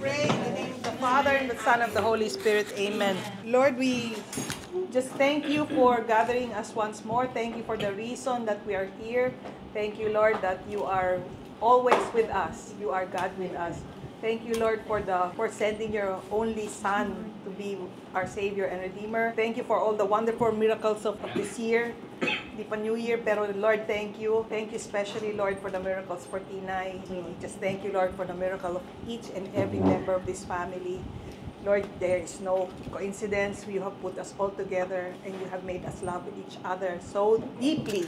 pray in the name of the Father, and the Son, and the Holy Spirit. Amen. Lord, we just thank you for gathering us once more. Thank you for the reason that we are here. Thank you, Lord, that you are always with us. You are God with us. Thank you, Lord, for sending your only Son to be our Savior and Redeemer. Thank you for all the wonderful miracles of this year. Di pa New Year, pero Lord, thank you. Thank you especially, Lord, for the miracles for Tinay. We just thank you, Lord, for the miracle of each and every member of this family. Lord, there is no coincidence. You have put us all together and you have made us love each other so deeply.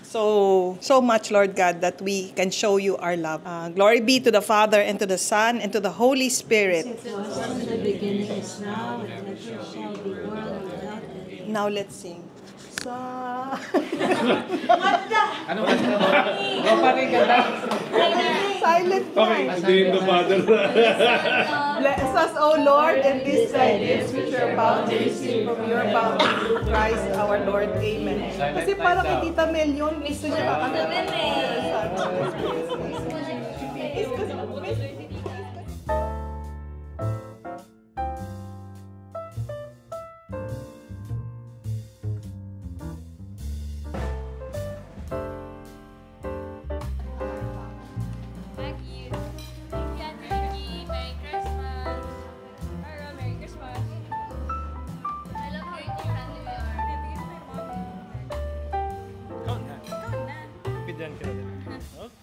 So much, Lord God, that we can show you our love. Glory be to the Father, and to the Son, and to the Holy Spirit. It was in the beginning, is now, and ever shall be, world without end. Now let's sing. Ano ba ito? Opening ka na. Silent Okay, hindi the Father. Bless us, O Lord, and this thy gifts which we are about to receive from your bounty through Christ our Lord. Amen. Kasi parang kay Tita Mel yun, gusto niya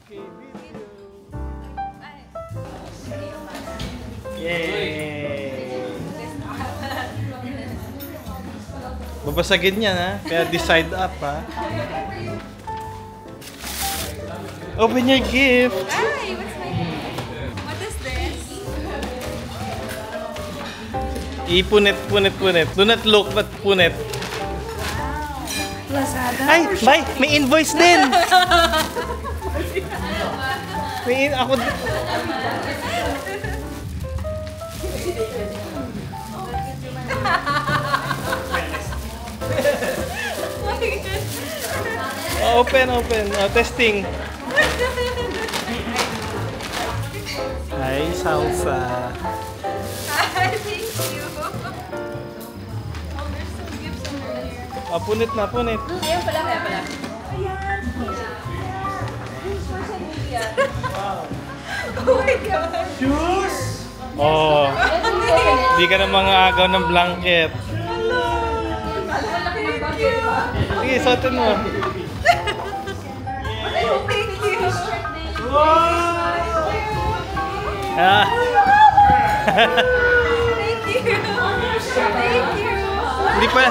Okay, video. Yay! Babasagin yan ha, kaya decide up ha. Open your gift! Hi, what's my gift? What is this? Punit. Do not look, but punit. Lazada. Ay, may invoice din! Ako... Open. Testing. Ay, salsa. Thank you. Oh, there's some gifts under here. Punit na. Ayun pala. Ayan. Oh my God. Shoes! Oh. Hindi ka na mga agaw ng blanket. Thank you. Sige, suotin mo. Thank you. Ah. Thank you. Hindi pa.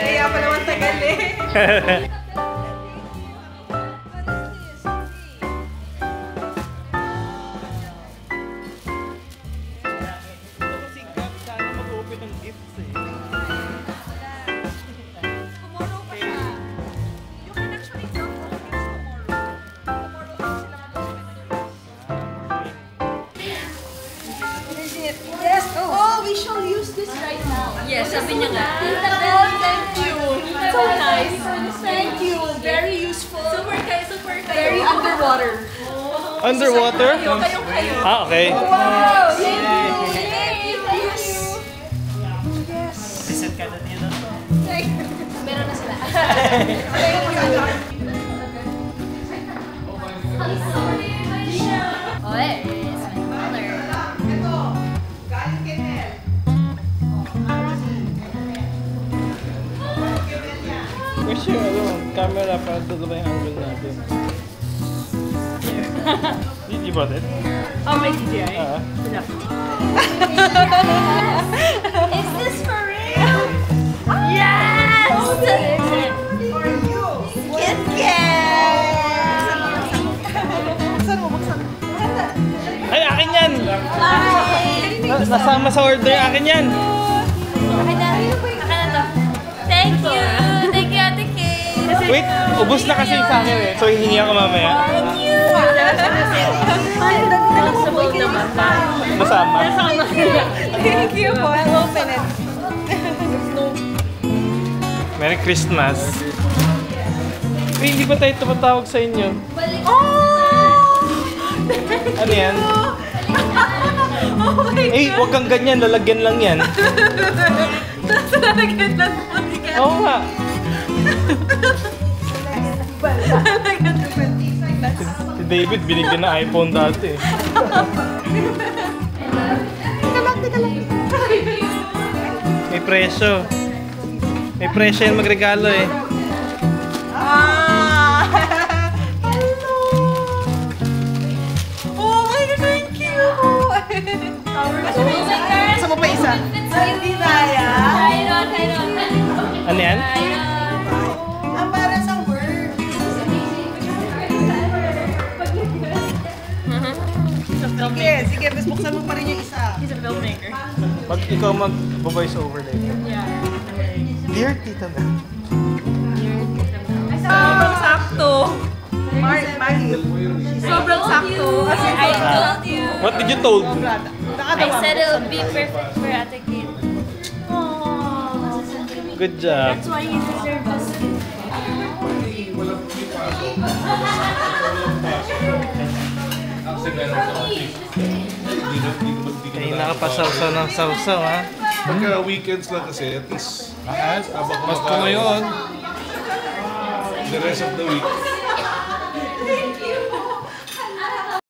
Kaya pa naman tagal eh. Sana mag-open ng gifts eh. Tomorrow pa siya. You can actually drop all the gifts tomorrow. Tomorrow pa sila mag-open. Yes, oh, we shall use this right now. Yes, sabi niya nga. Tita Bell, thank you. So nice. Thank you. Very useful. Super Very underwater. Underwater? Kayo. Ah, okay. Wow! Thank you. Yes. Yes. Reset ka na niya na. Meron na sila. Oh, it's my mother. Where's your camera para dalawa yung angle natin? You brought it? Oh, my DJI? Is this for real? Yes! For you. Buksan mo. Ay, akin yan! Nasama sa order, akin yan! Akin na to. Thank you, Ate Kate. Wait, ubos na kasi sa akin eh. So, hihingi ako mamaya. Thank you. Possible naman. Masama. Thank you po. I'll open it. Merry Christmas. Eh, hindi ba tayo tumatawag sa inyo? Ano yan? Eh, huwag kang ganyan. Lalagyan lang yan. Lalagyan lang. Oo nga. Si David, binigyan na iPhone dati. May presyo. May presyo yan magregalo eh. Hello! Oh my God, thank you! Sa mo pa isa? Hindi Naya. Tyron, Tyron. Ano yan? Ang para sa word. Sige, mas buksan mo pa rin yung isa. He's a filmmaker. Pag ikaw mag-voice over later. Yeah. Dear Tita Mel. Sobrang sakto. Maggie. Sobrang sakto. I told you. What did you told? I said it would be perfect for Ate Kate. Good job. That's why you deserve us. Ay, nakapasaw-saw ng saw-saw ha. Pagka weekends lang kasi, at least, habang Mas kumakain, ngayon. the rest of the week,